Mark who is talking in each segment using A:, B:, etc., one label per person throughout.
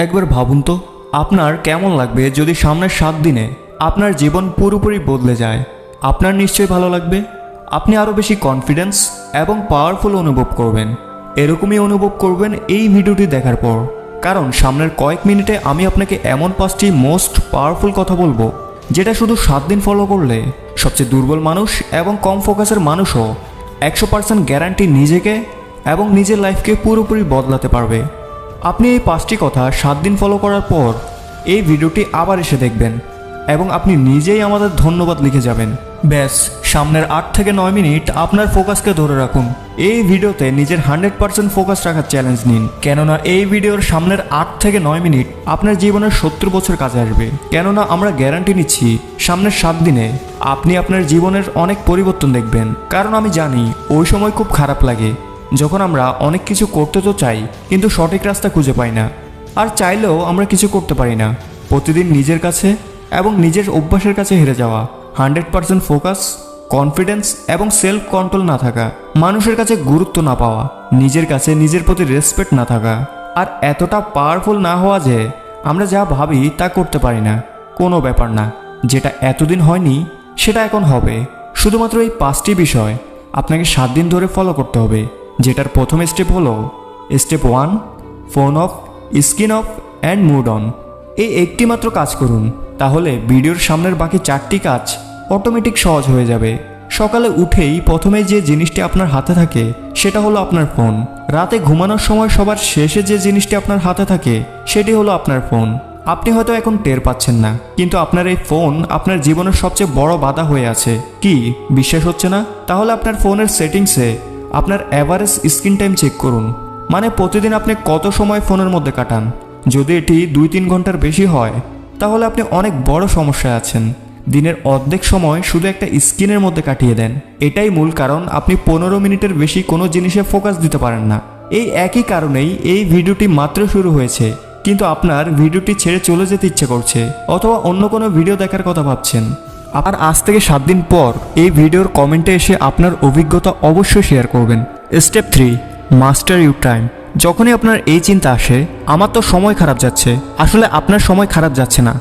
A: একবার ভাবুন তো, আপনার কেমন লাগবে যদি সামনের 7 দিনে আপনার জীবন পুরোপুরি বদলে যায়। আপনার নিশ্চয়ই ভালো লাগবে। আপনি আরও বেশি কনফিডেন্স এবং পাওয়ারফুল অনুভব করবেন। এরকমই অনুভব করবেন এই ভিডিওটি দেখার পর, কারণ সামনের কয়েক মিনিটে আমি আপনাকে এমন 5টি মোস্ট পাওয়ারফুল কথা বলবো, যেটা শুধু 7 দিন ফলো করলে সবচেয়ে দুর্বল মানুষ এবং কম ফোকাসের মানুষও 100% গ্যারান্টি নিজেকে এবং নিজের লাইফকে পুরোপুরি বদলাতে পারবে। আপনি এই 5টি কথা 7 দিন ফলো করার পর এই ভিডিওটি আবার এসে দেখবেন এবং আপনি নিজেই আমাদের ধন্যবাদ লিখে যাবেন। ব্যাস, সামনের 8 থেকে 9 মিনিট আপনার ফোকাসকে ধরে রাখুন। এই ভিডিওতে নিজের 100% ফোকাস রাখার চ্যালেঞ্জ নিন, কেননা এই ভিডিওর সামনের 8 থেকে 9 মিনিট আপনার জীবনের 70 বছর কাজে আসবে। কেননা আমরা গ্যারান্টি নিচ্ছি সামনের 7 দিনে আপনি আপনার জীবনের অনেক পরিবর্তন দেখবেন। কারণ আমি জানি ওই সময় খুব খারাপ লাগে, যখন আমরা অনেক কিছু করতে তো চাই কিন্তু সঠিক রাস্তা খুঁজে পাই না, আর চাইলেও আমরা কিছু করতে পারি না। প্রতিদিন নিজের কাছে এবং নিজের অভ্যাসের কাছে হেরে যাওয়া, 100% ফোকাস, কনফিডেন্স এবং সেলফ কন্ট্রোল না থাকা, মানুষের কাছে গুরুত্ব না পাওয়া, নিজের কাছে নিজের প্রতি রেসপেক্ট না থাকা, আর এতটা পাওয়ারফুল না হওয়া যে আমরা যা ভাবি তা করতে পারি না। কোনো ব্যাপার না, যেটা এতদিন হয়নি সেটা এখন হবে। শুধুমাত্র এই 5টি বিষয় আপনাকে 7 দিন ধরে ফলো করতে হবে, যেটার প্রথম স্টেপ হলো step 1, phone off, screen off and mood on. এই একটি মাত্র কাজ করুন, তাহলে ভিডিওর সামনের বাকি 4টি কাজ অটোমেটিক সহজ হয়ে যাবে। সকালে উঠেই প্রথমে যে জিনিসটি আপনার হাতে থাকে সেটা হলো আপনার ফোন। রাতে ঘুমানোর সময় সবার শেষে যে জিনিসটি আপনার হাতে থাকে সেটি হলো আপনার ফোন। আপনি হয়তো এখন টের পাচ্ছেন না, কিন্তু আপনার এই ফোন আপনার জীবনের সবচেয়ে বড় বাধা হয়ে আছে। কি বিশ্বাস হচ্ছে না? তাহলে আপনার ফোনের সেটিংসে আপনার অ্যাভারেজ স্ক্রিন টাইম চেক করুন, মানে প্রতিদিন আপনি কত সময় ফোনের মধ্যে কাটান। যদি এটি 2-3 ঘন্টার বেশি হয় তাহলে আপনি অনেক বড় সমস্যায় আছেন। দিনের অর্ধেক সময় শুধু একটা স্ক্রিনের মধ্যে কাটিয়ে দেন। এটাই মূল কারণ আপনি 15 মিনিটের বেশি কোনো জিনিসে ফোকাস দিতে পারেন না। এই একই কারণেই এই ভিডিওটি মাত্র শুরু হয়েছে, কিন্তু আপনার ভিডিওটি ছেড়ে চলে যেতে ইচ্ছে করছে, অথবা অন্য কোনো ভিডিও দেখার কথা ভাবছেন। আর আজ থেকে 7 দিন পর এই ভিডিওর কমেন্টে এসে আপনার অভিজ্ঞতা অবশ্যই শেয়ার করবেন। Step 3, master your time. যখনই আপনার এই চিন্তা আসে আমার তো সময় খারাপ যাচ্ছে, আসলে আপনার সময় খারাপ যাচ্ছে না,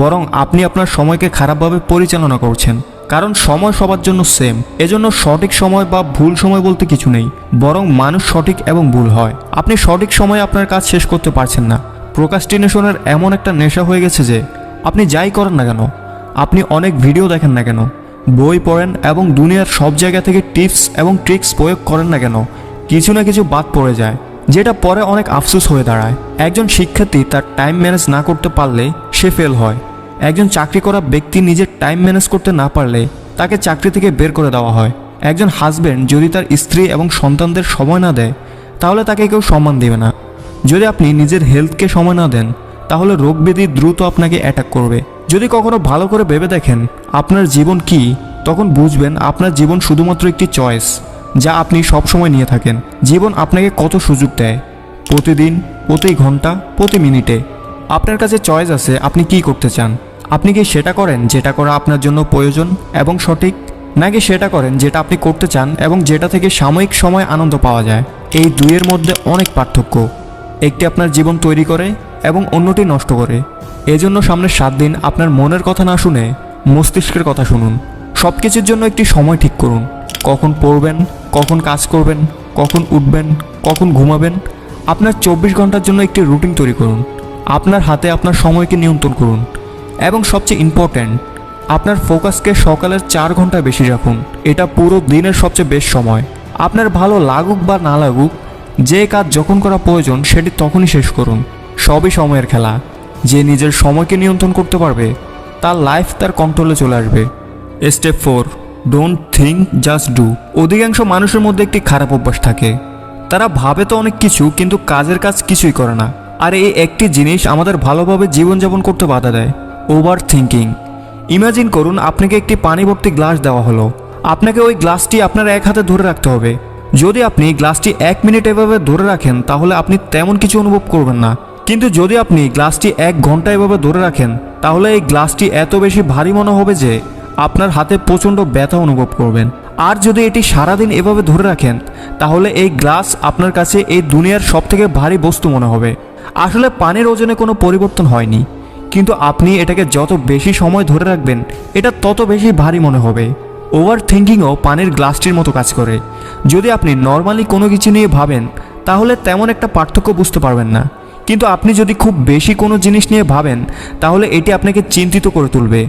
A: বরং আপনি আপনার সময়কে খারাপভাবে পরিচালনা করছেন। কারণ সময় সবার জন্য সেম, এজন্য সঠিক সময় বা ভুল সময় বলতে কিছু নেই, বরং মানুষ সঠিক এবং ভুল হয়। আপনি সঠিক সময়ে আপনার কাজ শেষ করতে পারছেন না। প্রোক্রাস্টিনেশনের এমন একটা নেশা হয়ে গেছে যে আপনি যাই করেন না কেন, আপনি অনেক ভিডিও দেখেন না কেন, বই পড়েন এবং দুনিয়ার সব জায়গা থেকে টিপস এবং ট্রিক্স প্রয়োগ করেন না কেন, কিছু না কিছু বাদ পড়ে যায়, যেটা পরে অনেক আফসোস হয়ে দাঁড়ায়। একজন শিক্ষার্থী তার টাইম ম্যানেজ না করতে পারলে সে ফেল হয়। একজন চাকরি করা ব্যক্তি নিজের টাইম ম্যানেজ করতে না পারলে তাকে চাকরি থেকে বের করে দেওয়া হয়। একজন হাজব্যান্ড যদি তার স্ত্রী এবং সন্তানদের সময় না দেয় তাহলে তাকে কেউ সম্মান দেবে না। যদি আপনি নিজের হেলথকে সময় না দেন তাহলে রোগ ব্যাধি দ্রুত আপনাকে অ্যাটাক করবে। যদি কখনো ভালো করে ভেবে দেখেন আপনার জীবন কি, তখন বুঝবেন আপনার জীবন শুধুমাত্র একটি চয়েস যা আপনি সবসময় নিয়ে থাকেন। জীবন আপনাকে কত সুযোগ দেয়, প্রতিদিন, প্রতি ঘন্টা, প্রতি মিনিটে। আপনার কাছে চয়েস আছে আপনি কি করতে চান। আপনি কি সেটা করেন যেটা করা আপনার জন্য প্রয়োজন এবং সঠিক, নাকি সেটা করেন যেটা আপনি করতে চান এবং যেটা থেকে সাময়িক সময় আনন্দ পাওয়া যায়? এই দুইয়ের মধ্যে অনেক পার্থক্য। একটি আপনার জীবন তৈরি করে এবং অন্যটি নষ্ট করে। এজন্য সামনের 7 দিন আপনার মনের কথা না শুনে মস্তিষ্কের কথা শুনুন। সব কিছুর জন্য একটি সময় ঠিক করুন। কখন পড়বেন, কখন কাজ করবেন, কখন উঠবেন, কখন ঘুমাবেন। আপনার 24 ঘন্টার জন্য একটি রুটিন তৈরি করুন। আপনার হাতে আপনার সময়কে নিয়ন্ত্রণ করুন এবং সবচেয়ে ইম্পর্ট্যান্ট, আপনার ফোকাসকে সকালের 4 ঘন্টা বেশি রাখুন। এটা পুরো দিনের সবচেয়ে বেস্ট সময়। আপনার ভালো লাগুক বা না লাগুক, যে কাজ যখন করা প্রয়োজন সেটি তখনই শেষ করুন। সবই সময়ের খেলা। যে নিজের সময়কে নিয়ন্ত্রণ করতে পারবে তার লাইফ তার কন্ট্রোলে চলে আসবে। Step 4, don't think, just do. অধিকাংশ মানুষের মধ্যে একটি খারাপ অভ্যাস থাকে, তারা ভাবে তো অনেক কিছু কিন্তু কাজের কাজ কিছুই করে না। আর এই একটি জিনিস আমাদের ভালোভাবে জীবনযাপন করতে বাধা দেয়, ওভার থিঙ্কিং। ইমাজিন করুন আপনাকে একটি পানি ভর্তি গ্লাস দেওয়া হলো, আপনাকে ওই গ্লাসটি আপনার এক হাতে ধরে রাখতে হবে। যদি আপনি গ্লাসটি 1 মিনিট এভাবে ধরে রাখেন তাহলে আপনি তেমন কিছু অনুভব করবেন না, কিন্তু যদি আপনি গ্লাসটি 1 ঘন্টা এভাবে ধরে রাখেন তাহলে এই গ্লাসটি এত বেশি ভারী মনে হবে যে আপনার হাতে প্রচণ্ড ব্যথা অনুভব করবেন। আর যদি এটি সারাদিন এভাবে ধরে রাখেন তাহলে এই গ্লাস আপনার কাছে এই দুনিয়ার সবথেকে ভারী বস্তু মনে হবে। আসলে পানির ওজনে কোনো পরিবর্তন হয়নি, কিন্তু আপনি এটাকে যত বেশি সময় ধরে রাখবেন এটা তত বেশি ভারী মনে হবে। ওভার থিঙ্কিংও পানির গ্লাসটির মতো কাজ করে। যদি আপনি নর্মালি কোনো কিছু নিয়ে ভাবেন তাহলে তেমন একটা পার্থক্য বুঝতে পারবেন না, কিন্তু আপনি যদি খুব বেশি কোনো জিনিস নিয়ে ভাবেন তাহলে এটি আপনাকে চিন্তিত করে তুলবে।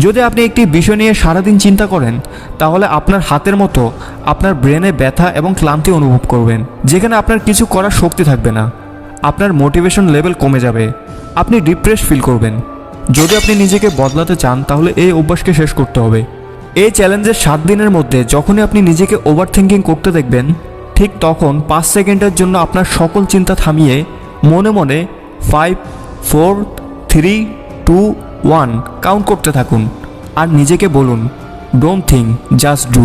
A: যদি আপনি একটি বিষয় নিয়ে সারাদিন চিন্তা করেন তাহলে আপনার হাতের মতো আপনার ব্রেনে ব্যথা এবং ক্লান্তি অনুভব করবেন, যেখানে আপনার কিছু করার শক্তি থাকবে না। আপনার মোটিভেশন লেভেল কমে যাবে, আপনি ডিপ্রেস ফিল করবেন। যদি আপনি নিজেকে বদলাতে চান তাহলে এই অভ্যাসকে শেষ করতে হবে। এই চ্যালেঞ্জের 7 দিনের মধ্যে যখনই আপনি নিজেকে ওভার থিঙ্কিং করতে দেখবেন, ঠিক তখন 5 সেকেন্ডের জন্য আপনার সকল চিন্তা থামিয়ে মনে মনে 5, 4, 3, 2, 1 কাউন্ট করতে থাকুন আর নিজেকে বলুন, ডোন্ট থিঙ্ক, জাস্ট ডু।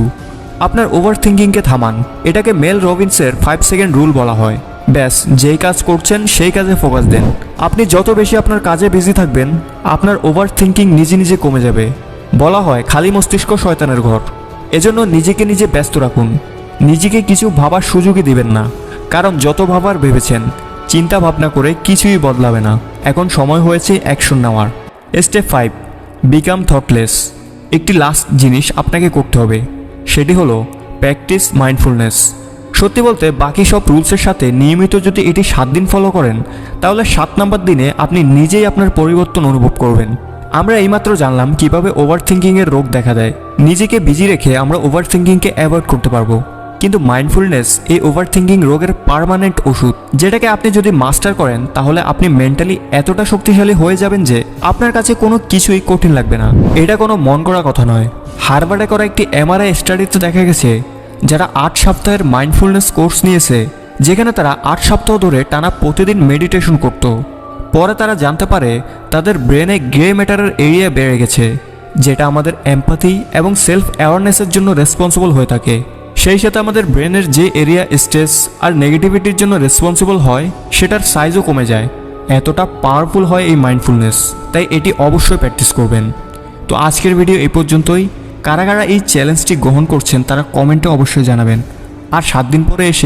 A: আপনার ওভার থিঙ্কিংকে থামান। এটাকে মেল রবিন্সের 5 সেকেন্ড রুল বলা হয়। ব্যাস, যেই কাজ করছেন সেই কাজে ফোকাস দেন। আপনি যত বেশি আপনার কাজে বিজি থাকবেন আপনার ওভার থিঙ্কিং নিজে নিজে কমে যাবে। বলা হয় খালি মস্তিষ্ক শয়তানের ঘর। এজন্য নিজেকে নিজে ব্যস্ত রাখুন। নিজেকে কিছু ভাবার সুযোগই দিবেন না, কারণ যত ভাবার ভেবেছেন চিন্তা ভাবনা করে কিছুই বদলাবে না। এখন সময় হয়েছে অ্যাকশন নেওয়ার। Step 5, become thoughtless. একটি লাস্ট জিনিস আপনাকে করতে হবে, সেটি হলো প্র্যাকটিস মাইন্ডফুলনেস। সত্যি বলতে বাকি সব রুলসের সাথে নিয়মিত যদি এটি 7 দিন ফলো করেন তাহলে 7 নম্বর দিনে আপনি নিজেই আপনার পরিবর্তন অনুভব করবেন। আমরা এইমাত্র জানলাম কিভাবে ওভার থিঙ্কিংয়ের রোগ দেখা দেয়। নিজেকে বিজি রেখে আমরা ওভার থিঙ্কিংকে অ্যাভয়েড করতে পারবো, কিন্তু মাইন্ডফুলনেস এই ওভার থিঙ্কিং রোগের পার্মানেন্ট ওষুধ, যেটাকে আপনি যদি মাস্টার করেন তাহলে আপনি মেন্টালি এতটা শক্তিশালী হয়ে যাবেন যে আপনার কাছে কোনো কিছুই কঠিন লাগবে না। এটা কোনো মন করা কথা নয়। হার্ভার্ডে করা একটি MRI স্টাডিতে দেখা গেছে যারা 8 সপ্তাহের মাইন্ডফুলনেস কোর্স নিয়েছে, যেখানে তারা 8 সপ্তাহ ধরে টানা প্রতিদিন মেডিটেশন করত, পরে তারা জানতে পারে তাদের ব্রেনে গ্রে ম্যাটারের এরিয়া বেড়ে গেছে, যেটা আমাদের এমপ্যাথি এবং সেলফ অ্যাওয়ারনেসের জন্য রেসপন্সিবল হয়ে থাকে। সেই সাথে আমাদের ব্রেনের যে এরিয়া স্ট্রেস আর নেগেটিভিটির জন্য রেসপন্সিবল হয় সেটার সাইজও কমে যায়। এতটা পাওয়ারফুল হয় এই মাইন্ডফুলনেস, তাই এটি অবশ্যই প্র্যাকটিস করবেন। তো আজকের ভিডিও এই পর্যন্তই। কারা কারা এই চ্যালেঞ্জটি গ্রহণ করছেন তারা কমেন্টে অবশ্যই জানাবেন। আর 7 দিন পরে এসে